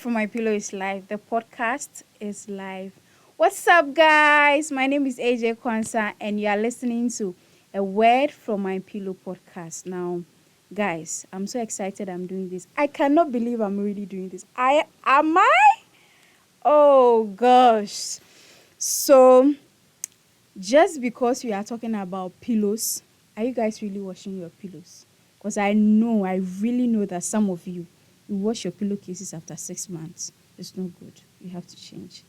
from My Pillow is live. The podcast is live. What's up, guys? My name is AJ Quansah, and you are listening to a Word from My Pillow podcast. Now, guys, I'm so excited I'm doing this. I cannot believe I'm really doing this. Am I? Oh, gosh. So, just because we are talking about pillows, are you guys really washing your pillows? Because I really know that some of you wash your pillowcases after 6 months. It's no good. You have to change.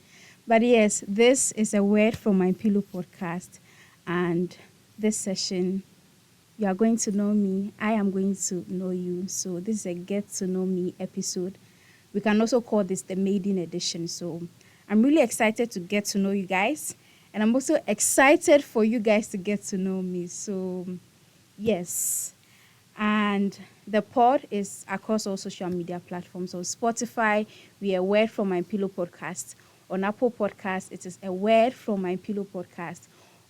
But yes, this is a Word from My Pillow podcast. And this session, you are going to know me. I am going to know you. So this is a get to know me episode. We can also call this the maiden edition. So I'm really excited to get to know you guys. And I'm also excited for you guys to get to know me. So, yes. And the pod is across all social media platforms. On Spotify, we are Word from My Pillow podcast. On Apple Podcast, it is a Word from My Pillow podcast.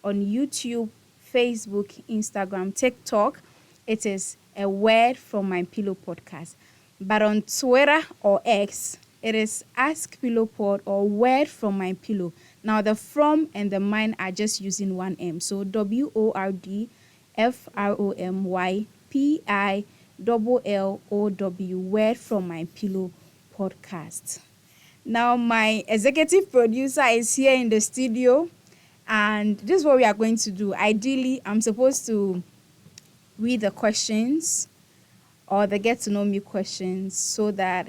On YouTube, Facebook, Instagram, TikTok, it is a Word from My Pillow podcast. But on Twitter or X, it is Ask Pillow Pod or Word from My Pillow. Now, the from and the mine are just using one M. So, WORDFROMYPILLOW, Word from My Pillow podcast. Now, my executive producer is here in the studio, and this is what we are going to do. Ideally, I'm supposed to read the questions or the get to know me questions so that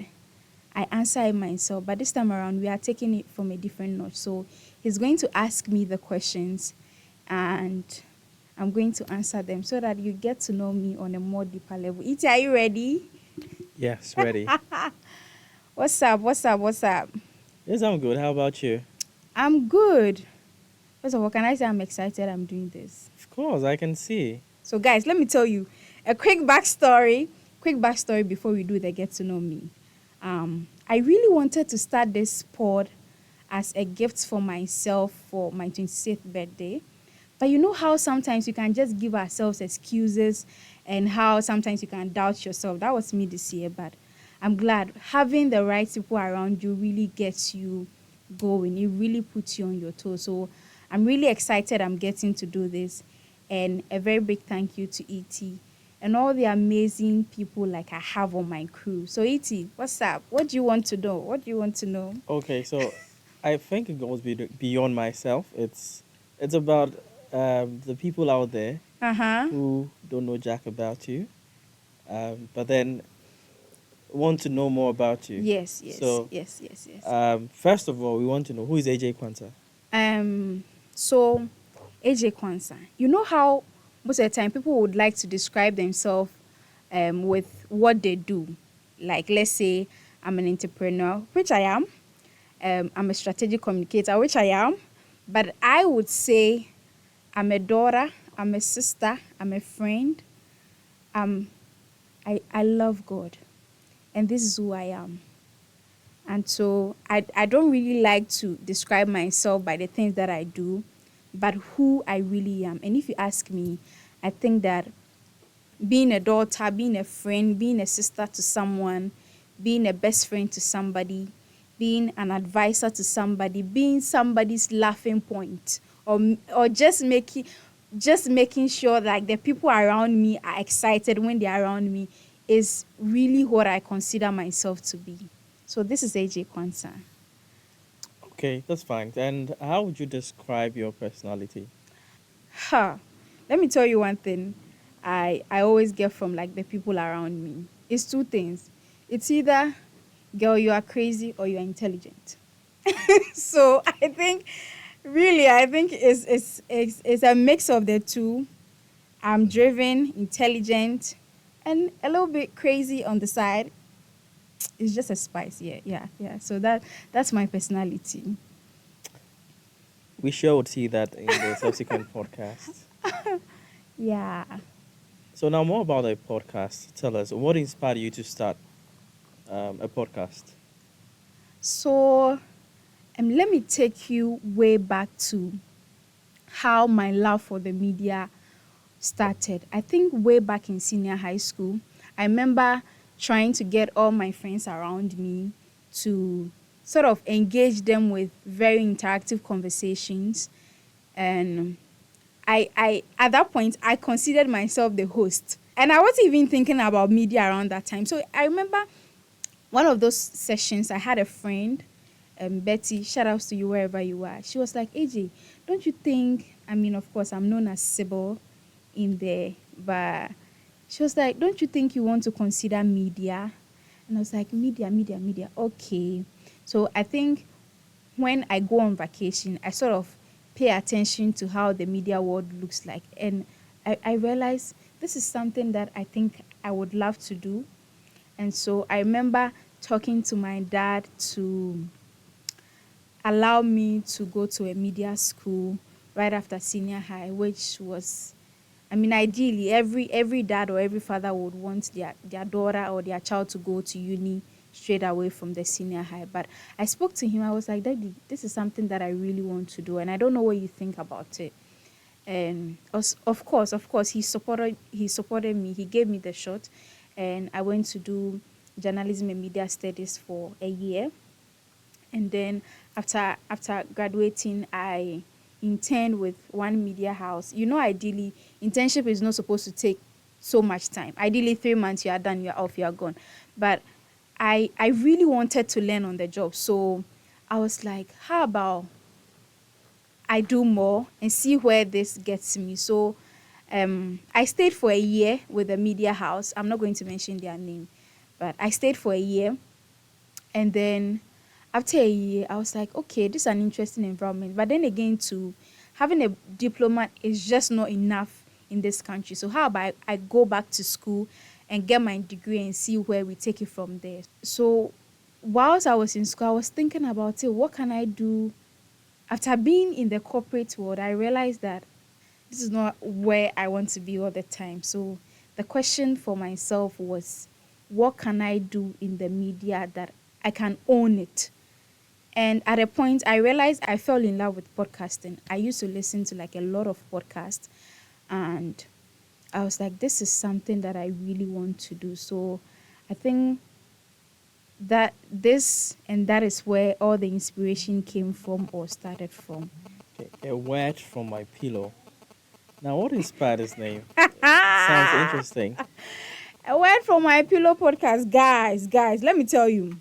I answer it myself. But this time around, we are taking it from a different notch. So he's going to ask me the questions and I'm going to answer them so that you get to know me on a more deeper level. Iti, are you ready? Yes, ready. What's up? What's up? What's up? Yes, I'm good. How about you? I'm good. First of all, can I say I'm excited I'm doing this? Of course, I can see. So guys, let me tell you a quick backstory. Quick backstory before we do the get to know me. I really wanted to start this pod as a gift for myself for my 26th birthday. But you know how sometimes you can just give ourselves excuses and how sometimes you can doubt yourself. That was me this year, but I'm glad having the right people around you really gets you going. It really puts you on your toes. So I'm really excited I'm getting to do this. And a very big thank you to E.T. and all the amazing people like I have on my crew. So E.T., what's up? What do you want to know? What do you want to know? Okay, so I think it goes beyond myself. It's about the people out there Uh-huh. who don't know jack about you, but then want to know more about you. Yes, yes, So, yes, yes, yes. first of all, we want to know who is AJ Quansah. So AJ Quansah, you know how most of the time people would like to describe themselves with what they do. Like, let's say I'm an entrepreneur, which I am. I'm a strategic communicator, which I am. But I would say I'm a daughter, I'm a sister, I'm a friend. Um, I love God, and this is who I am. And so I don't really like to describe myself by the things that I do, but who I really am. And if you ask me, I think that being a daughter, being a friend, being a sister to someone, being a best friend to somebody, being an advisor to somebody, being somebody's laughing point, or just making sure like the people around me are excited when they're around me is really what I consider myself to be. So this is AJ Quansah. Okay, that's fine. And how would you describe your personality? Ha. Let me tell you one thing I always get from like the people around me. It's two things. It's either girl you are crazy or you are intelligent. So I think it's a mix of the two. I'm driven, intelligent, and a little bit crazy on the side. It's just a spice, yeah, yeah, yeah. So that's my personality. We sure would see that in the subsequent podcast. Yeah. So now more about the podcast. Tell us, what inspired you to start a podcast? So let me take you way back to how my love for the media started. I think way back in senior high school, I remember trying to get all my friends around me to sort of engage them with very interactive conversations. And I at that point I considered myself the host. And I wasn't even thinking about media around that time. So I remember one of those sessions, I had a friend, Betty, shout outs to you wherever you are. She was like, AJ, don't you think, I mean, of course, I'm known as Sybil in there, but she was like, don't you think you want to consider media? And I was like, media. Okay. So I think when I go on vacation, I sort of pay attention to how the media world looks like. And I realized this is something that I think I would love to do. And so I remember talking to my dad to allow me to go to a media school right after senior high, which was, I mean, ideally, every dad or every father would want their daughter or their child to go to uni straight away from the senior high. But I spoke to him. I was like, Daddy, this is something that I really want to do, and I don't know what you think about it. And of course, he supported me. He gave me the shot, and I went to do journalism and media studies for a year. And then after graduating, I interned with one media house. Ideally, internship is not supposed to take so much time. Ideally, 3 months, you are done, you are off, you are gone. But I really wanted to learn on the job. So I was like, how about I do more and see where this gets me? So I stayed for a year with the media house. I'm not going to mention their name, but I stayed for a year. And then after a year, I was like, okay, this is an interesting environment. But then again, too, having a diploma is just not enough in this country. So how about I go back to school and get my degree and see where we take it from there? So whilst I was in school, I was thinking about it. What can I do? After being in the corporate world, I realized that this is not where I want to be all the time. So the question for myself was, what can I do in the media that I can own it? And at a point, I realized I fell in love with podcasting. I used to listen to like a lot of podcasts, and I was like, this is something that I really want to do. So I think that is where all the inspiration came from or started from. Okay, a word from my pillow. Now, what inspired this name? Sounds interesting. A word from my pillow podcast, guys. Let me tell you,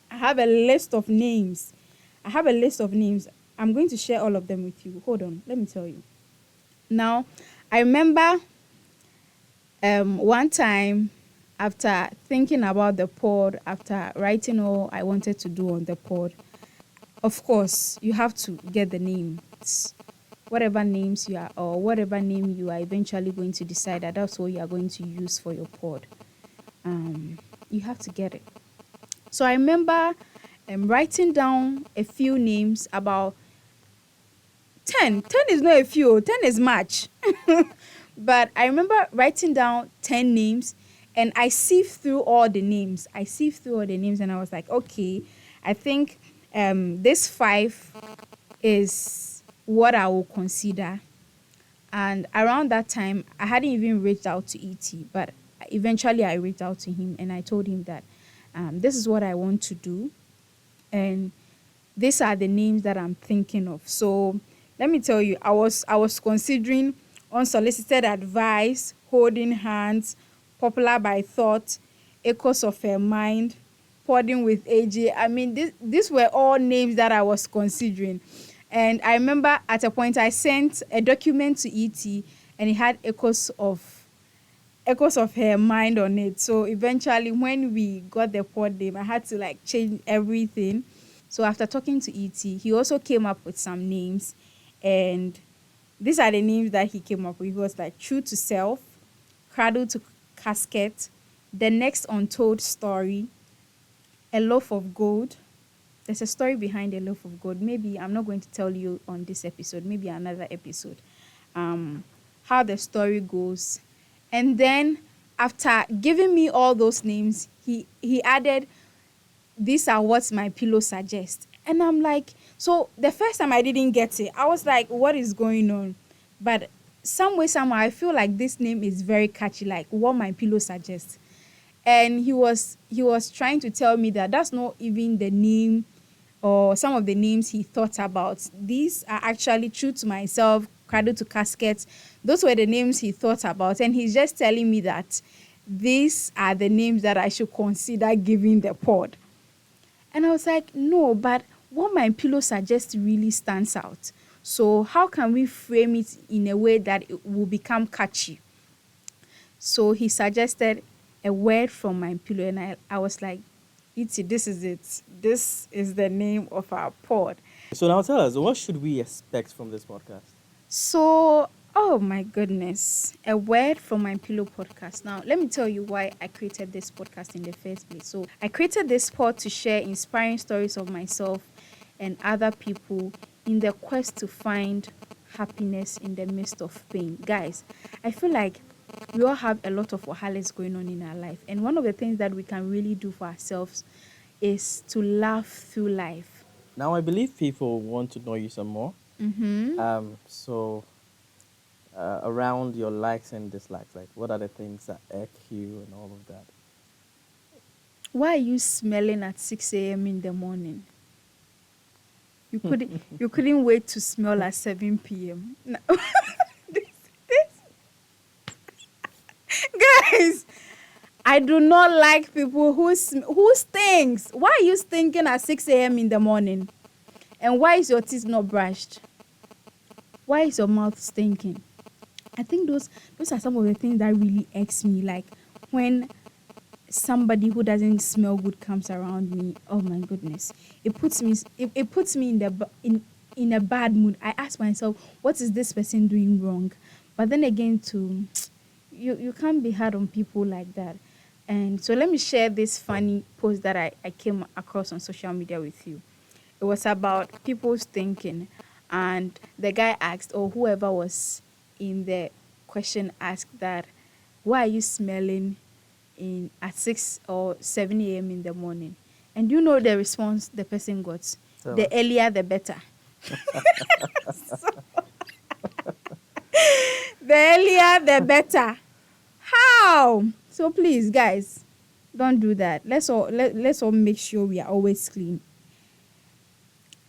I have a list of names. I'm going to share all of them with you. Hold on, let me tell you. Now, I remember one time after thinking about the pod, after writing all I wanted to do on the pod, of course, you have to get the names. Whatever names you are, or whatever name you are eventually going to decide that's what you are going to use for your pod. You have to get it. So I remember writing down a few names, about 10. 10 is not a few, 10 is much. But I remember writing down 10 names, and I sieved through all the names. And I was like, okay, I think this 5 is what I will consider. And around that time, I hadn't even reached out to E.T., but eventually I reached out to him and I told him that this is what I want to do. And these are the names that I'm thinking of. So let me tell you, I was considering Unsolicited Advice, Holding Hands, Popular by Thought, Echoes of Her Mind, Podding with AJ. I mean, these were all names that I was considering. And I remember at a point I sent a document to ET, and it had echoes of her mind on it. So eventually, when we got the pod name, I had to like change everything. So after talking to ET, he also came up with some names, and these are the names that he came up with. He was like True to Self, Cradle to Casket, The Next Untold Story, A Loaf of Gold. There's a story behind A Loaf of Gold. Maybe I'm not going to tell you on this episode, maybe another episode. How the story goes. And then after giving me all those names, he added, these are what my pillow suggests. And I'm like, so the first time I didn't get it. I was like, what is going on? But some way, somehow, I feel like this name is very catchy, like what my pillow suggests. And he was trying to tell me that that's not even the name or some of the names he thought about. These are actually True to Myself, Cradle to Casket. Those were the names he thought about. And he's just telling me that these are the names that I should consider giving the pod. And I was like, no, but what my pillow suggests really stands out. So how can we frame it in a way that it will become catchy? So he suggested a word from my pillow, and I was like, Iti, this is it. This is the name of our pod. So now tell us, what should we expect from this podcast? So, oh my goodness, a word from my pillow podcast. Now, let me tell you why I created this podcast in the first place. So, I created this pod to share inspiring stories of myself and other people in the quest to find happiness in the midst of pain. Guys, I feel like we all have a lot of wahales going on in our life, and one of the things that we can really do for ourselves is to laugh through life. Now, I believe people want to know you some more. Mm-hmm. So around your likes and dislikes, like what are the things that irk you and all of that? Why are you smelling at 6 a.m. in the morning? You couldn't wait to smell at 7 p.m. No. Guys, I do not like people who stinks. Why are you stinking at 6 a.m. in the morning? And why is your teeth not brushed? Why is your mouth stinking? I think those are some of the things that really irks me. Like when somebody who doesn't smell good comes around me, oh my goodness, it puts me in a bad mood. I ask myself, what is this person doing wrong? But then again, too, you can't be hard on people like that. And so let me share this funny post that I came across on social media with you. It was about people's thinking, and the guy asked, or whoever was in the question asked that, why are you smelling in at 6 or 7 a.m. in the morning? And you know the response the person got? Tell The us. earlier the better. The earlier the better. How? So please, guys, don't do that. Let's all make sure we are always clean.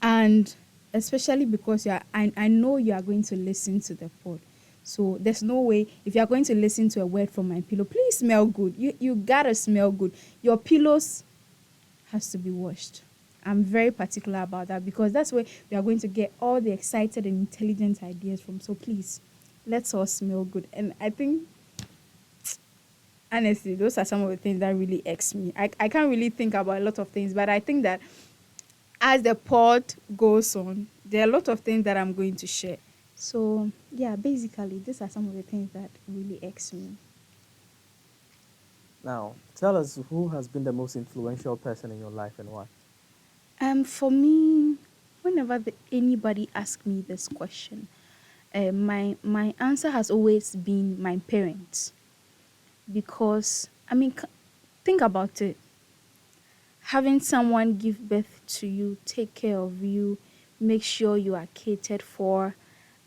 And especially because I know you are going to listen to the pod. So there's no way, if you are going to listen to a word from my pillow, please smell good. You gotta smell good. Your pillows has to be washed. I'm very particular about that because that's where we are going to get all the excited and intelligent ideas from. So please, let's all smell good. And I think, honestly, those are some of the things that really irks me. I can't really think about a lot of things, but I think that as the pod goes on, there are a lot of things that I'm going to share. So yeah, basically, these are some of the things that really irks me. Now, tell us who has been the most influential person in your life and why. For me, whenever anybody asks me this question, my answer has always been my parents, because I mean, think about it. Having someone give birth to you, take care of you, make sure you are catered for,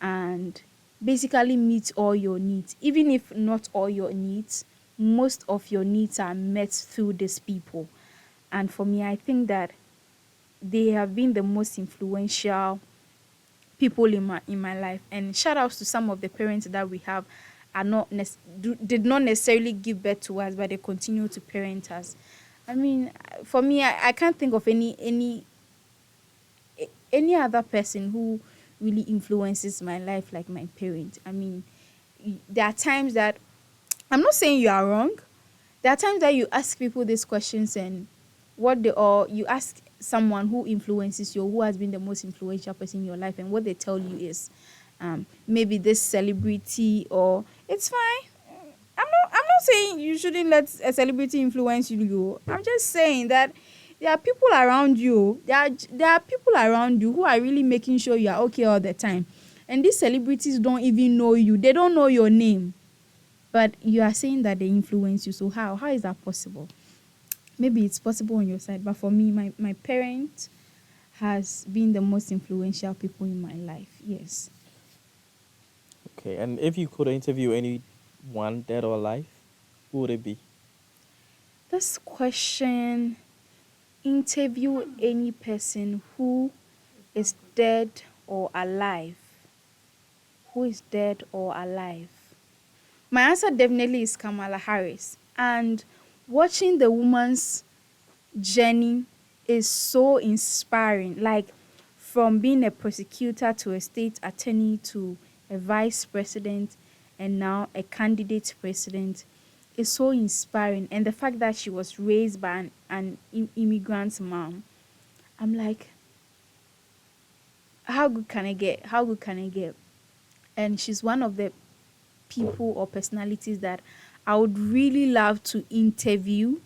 and basically meet all your needs. Even if not all your needs, most of your needs are met through these people. And for me, I think that they have been the most influential people in my life. And shout outs to some of the parents that we have are not did not necessarily give birth to us, but they continue to parent us. I mean, for me, I can't think of any other person who really influences my life like my parent. I mean, there are times that I'm not saying you are wrong. There are times that you ask people these questions, and you ask someone who influences you, who has been the most influential person in your life, and what they tell you is, maybe this celebrity, or it's fine. I'm not saying you shouldn't let a celebrity influence you. I'm just saying that there are people around you. There are people around you who are really making sure you are okay all the time. And these celebrities don't even know you. They don't know your name. But you are saying that they influence you. So how? How is that possible? Maybe it's possible on your side. But for me, my parent has been the most influential people in my life. Yes. Okay, and if you could interview anyone, dead or alive, who would it be? This question, interview any person who is dead or alive. Who is dead or alive? My answer definitely is Kamala Harris. And watching the woman's journey is so inspiring. Like from being a prosecutor to a state attorney to a vice president and now a candidate president is so inspiring. And the fact that she was raised by an immigrant mom, I'm like, how good can I get? How good can I get? And she's one of the people or personalities that I would really love to interview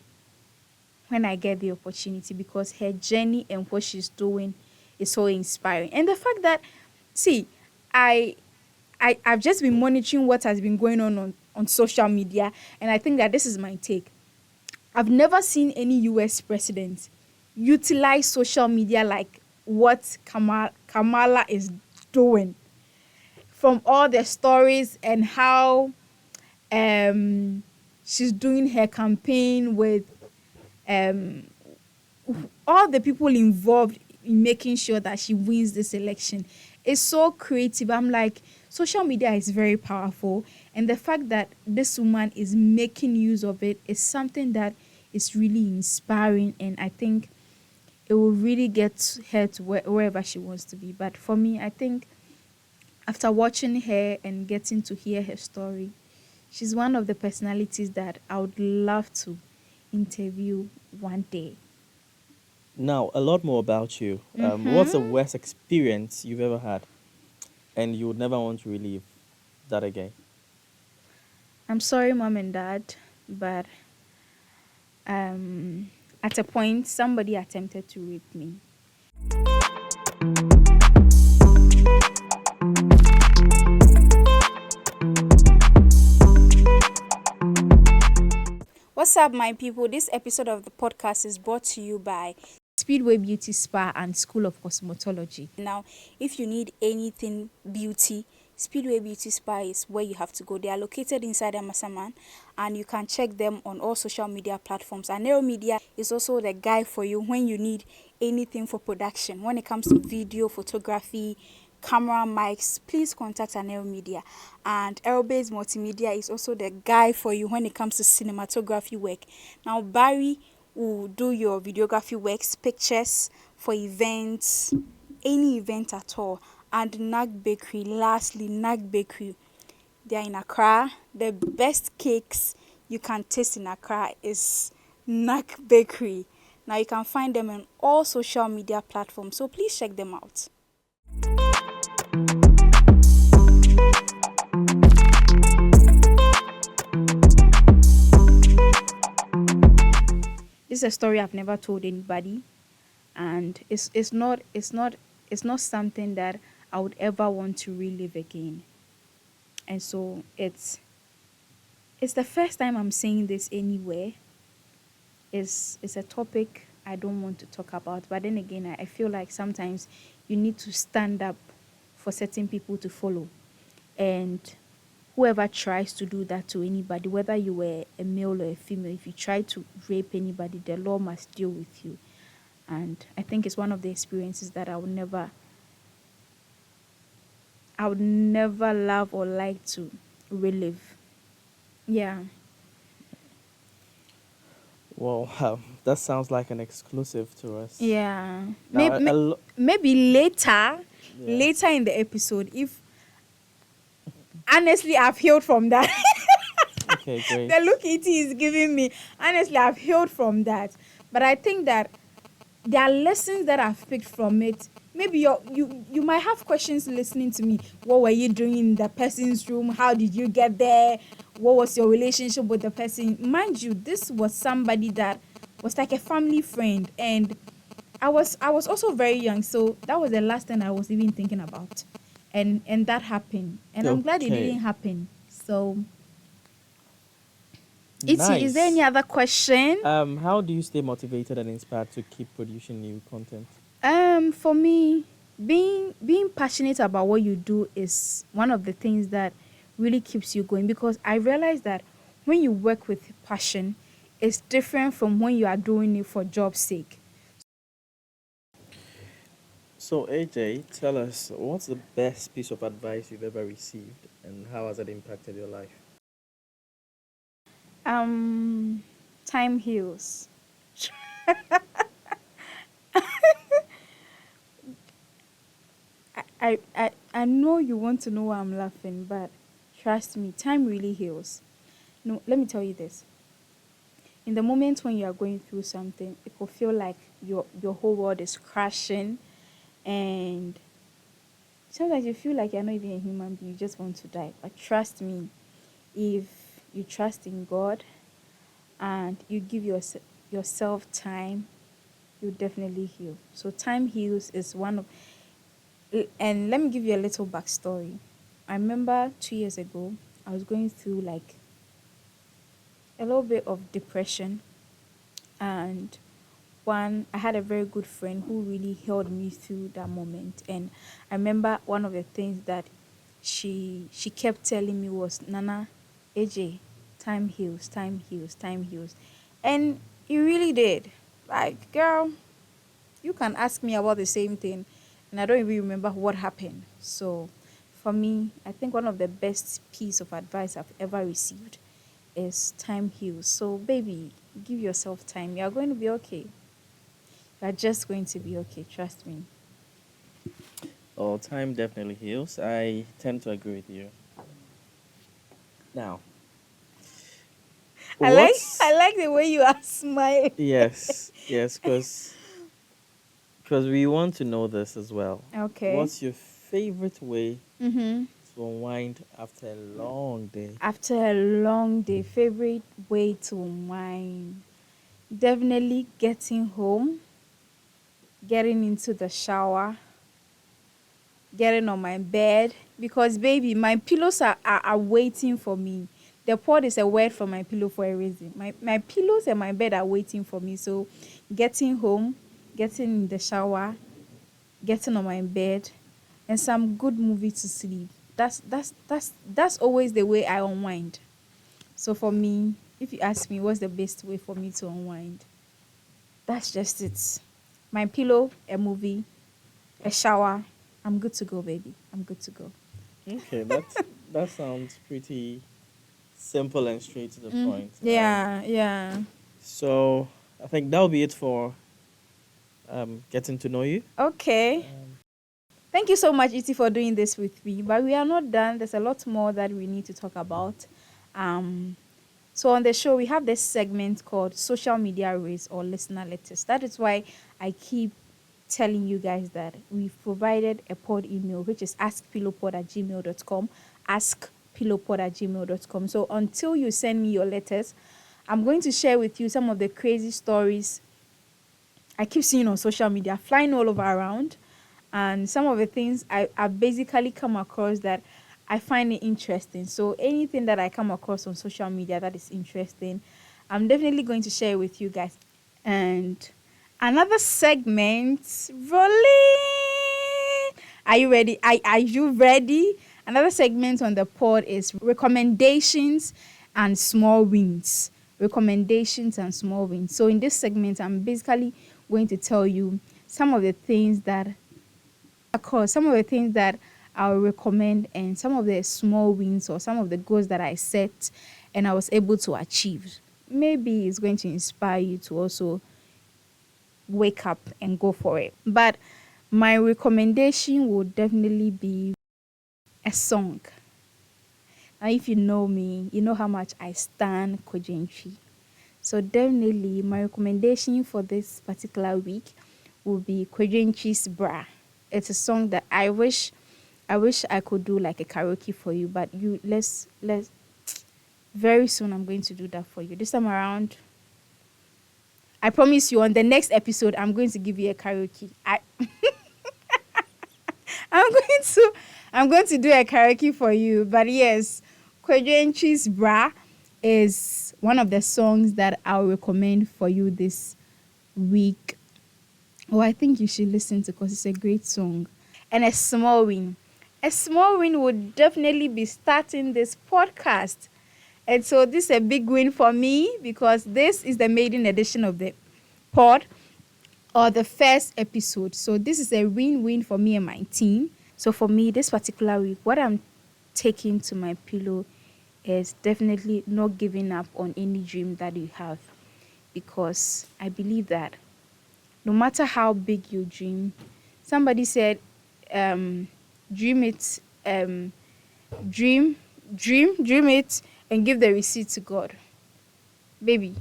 when I get the opportunity, because her journey and what she's doing is so inspiring. And the fact that, see, I, I've just been monitoring what has been going on social media, and I think that this is my take. I've never seen any US president utilize social media like what Kamala is doing. From all the stories and how she's doing her campaign with um, all the people involved in making sure that she wins this election. It's so creative. I'm like, social media is very powerful, and the fact that this woman is making use of it is something that is really inspiring, and I think it will really get her to wherever she wants to be. But for me, I think after watching her and getting to hear her story, she's one of the personalities that I would love to interview one day. Now, a lot more about you. What's the worst experience you've ever had, and you would never want to relive that again? I'm sorry, mom and dad, but at a point, somebody attempted to rape me. What's up, my people? This episode of the podcast is brought to you by Speedway Beauty Spa and School of Cosmetology. Now, if you need anything beauty, Speedway Beauty Spa is where you have to go. They are located inside Amasaman, and you can check them on all social media platforms. And Nero Media is also the guy for you when you need anything for production. When it comes to video, photography, camera, mics, please contact Anero Media. And Aerobase Multimedia is also the guy for you when it comes to cinematography work. Now, Barry will do your videography works, pictures for events, any event at all. And Nag Bakery, lastly, Nag Bakery. They are in Accra. The best cakes you can taste in Accra is Nag Bakery. Now, you can find them on all social media platforms, so please check them out. This is a story I've never told anybody, and it's not something that I would ever want to relive again. And so it's the first time I'm saying this anywhere. It's a topic I don't want to talk about, but then again, I feel like sometimes you need to stand up for certain people to follow. And whoever tries to do that to anybody, whether you were a male or a female, if you try to rape anybody, the law must deal with you. And I think it's one of the experiences that I would never love or like to relive. Yeah. Well, that sounds like an exclusive to us. Yeah. Now, Maybe later yeah. in the episode, if honestly I've healed from that. Okay, great. The look it is giving me, honestly, I've healed from that. But I think that there are lessons that I've picked from it. Maybe you might have questions listening to me. What were you doing in the person's room? How did you get there? What was your relationship with the person? Mind you, this was somebody that was like a family friend, and I was also very young, so that was the last thing I was even thinking about. And that happened. And I'm glad it Okay. didn't happen. So Itzy, Nice. is there any other question? How do you stay motivated and inspired to keep producing new content? For me, being passionate about what you do is one of the things that really keeps you going, because I realize that when you work with passion, is different from when you are doing it for job's sake. So, AJ, tell us what's the best piece of advice you've ever received and how has it impacted your life? Um, Time heals. I know you want to know why I'm laughing, but trust me, time really heals. No, let me tell you this. In the moment when you are going through something, it will feel like your whole world is crashing, and sometimes you feel like you're not even a human being, you just want to die. But trust me, if you trust in God and you give yourself time, you definitely heal. So time heals is one of, and let me give you a little backstory. I remember 2 years ago, I was going through like a little bit of depression, and I had a very good friend who really held me through that moment. And I remember one of the things that she kept telling me was, Nana, AJ, time heals, time heals, time heals. And it really did. Like, girl, you can ask me about the same thing and I don't even remember what happened. So for me, I think one of the best piece of advice I've ever received is time heals. So baby, give yourself time. You're going to be okay. You're just going to be okay. Trust me. Oh, time definitely heals. I tend to agree with you. Now, I what's like the way you are smiling. yes, because we want to know this as well. Okay. What's your favorite way Mm-hmm. to unwind after a long day? After a long day, favorite way to unwind. Definitely getting home, getting into the shower, getting on my bed. Because baby, my pillows are waiting for me. The pod is a word for my pillow for a reason. My pillows and my bed are waiting for me. So getting home, getting in the shower, getting on my bed, and some good movie to sleep. That's always the way I unwind. So for me, if you ask me what's the best way for me to unwind, that's just it. My pillow, a movie, a shower. I'm good to go, baby. I'm good to go. Okay, that sounds pretty simple and straight to the Mm, point. yeah, yeah. So I think that'll be it for getting to know you. Okay. Um, Thank you so much, Iti, for doing this with me. But we are not done. There's a lot more that we need to talk about. Um, So on the show, we have this segment called Social Media Race or Listener Letters. That is why I keep telling you guys that we've provided a pod email, which is askpillowpod@gmail.com, askpillowpod@gmail.com. So until you send me your letters, I'm going to share with you some of the crazy stories I keep seeing on social media, flying all over around. And some of the things I basically come across that I find it interesting. So anything that I come across on social media that is interesting, I'm definitely going to share with you guys. And another segment, rolling. Are you ready? Are you ready? Another segment on the pod is recommendations and small wins. Recommendations and small wins. So in this segment, I'm basically going to tell you some of the things that some of the things that I'll recommend and some of the small wins or some of the goals that I set and I was able to achieve. Maybe it's going to inspire you to also wake up and go for it. But my recommendation would definitely be a song. Now, if you know me, you know how much I stan Kojenchi. So definitely my recommendation for this particular week will be Kojenchi's Bra. It's a song that I wish I could do like a karaoke for you, but let's very soon I'm going to do that for you. This time around, I promise you on the next episode I'm going to give you a karaoke. I'm going to I'm going to do a karaoke for you. But yes, Kwejenchi's Bra is one of the songs that I'll recommend for you this week. Oh, I think you should listen to because it's a great song. And a small win. A small win would definitely be starting this podcast. And so this is a big win for me because this is the maiden edition of the pod or the first episode. So this is a win-win for me and my team. So for me, this particular week, what I'm taking to my pillow is definitely not giving up on any dream that you have, because I believe that no matter how big you dream, somebody said, dream it, dream it, and give the receipt to God. Baby,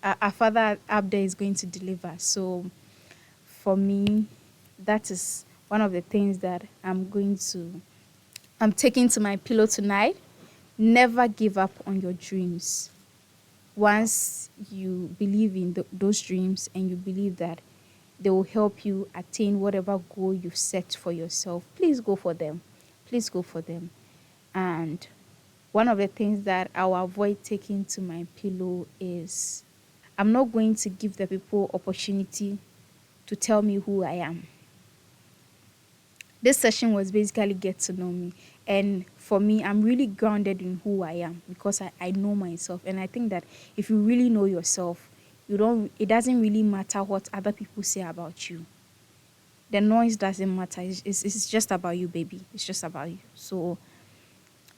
our Father up there is going to deliver. So for me, that is one of the things that I'm taking to my pillow tonight. Never give up on your dreams. Once you believe in those dreams and you believe that they will help you attain whatever goal you've set for yourself, please go for them. Please go for them. And one of the things that I'll avoid taking to my pillow is I'm not going to give the people opportunity to tell me who I am. This session was basically get to know me. And for me, I'm really grounded in who I am because I know myself. And I think that if you really know yourself, it doesn't really matter what other people say about you. The noise doesn't matter. It's just about you, baby. It's just about you. So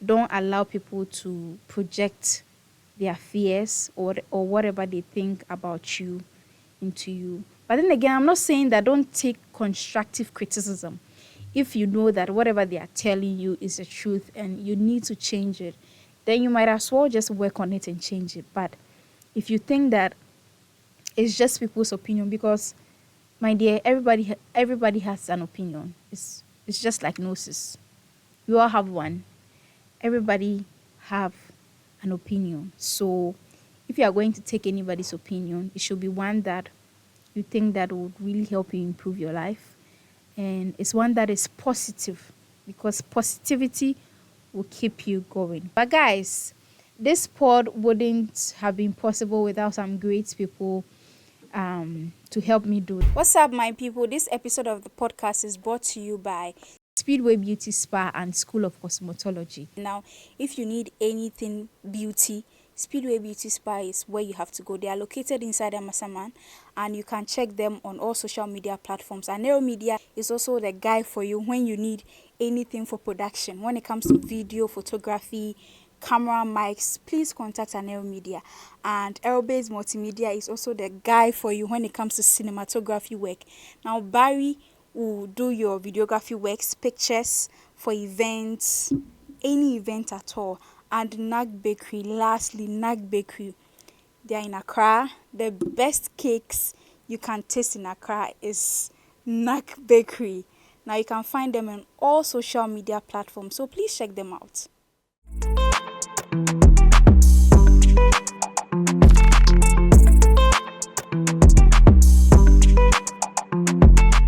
don't allow people to project their fears or whatever they think about you into you. But then again, I'm not saying that don't take constructive criticism. If you know that whatever they are telling you is the truth and you need to change it, then you might as well just work on it and change it. But if you think that it's just people's opinion, because, my dear, everybody has an opinion. It's just like noses. We all have one. Everybody have an opinion. So if you are going to take anybody's opinion, it should be one that you think that would really help you improve your life. And it's one that is positive, because positivity will keep you going. But guys, this pod wouldn't have been possible without some great people to help me do it. What's up, my people? This episode of the podcast is brought to you by Speedway Beauty Spa and School of Cosmetology. Now, if you need anything beauty, Speedway Beauty Spa is where you have to go. They are located inside Amasaman, and you can check them on all social media platforms. And Nero Media is also the guy for you when you need anything for production. When it comes to video, photography, camera, mics, please contact Anero Media. And Aerobase Multimedia is also the guy for you when it comes to cinematography work. Now, Barry will do your videography works, pictures for events, any event at all. And Nag Bakery, lastly, Nag Bakery. They are in Accra. The best cakes you can taste in Accra is Nag Bakery. Now, you can find them on all social media platforms, so please check them out.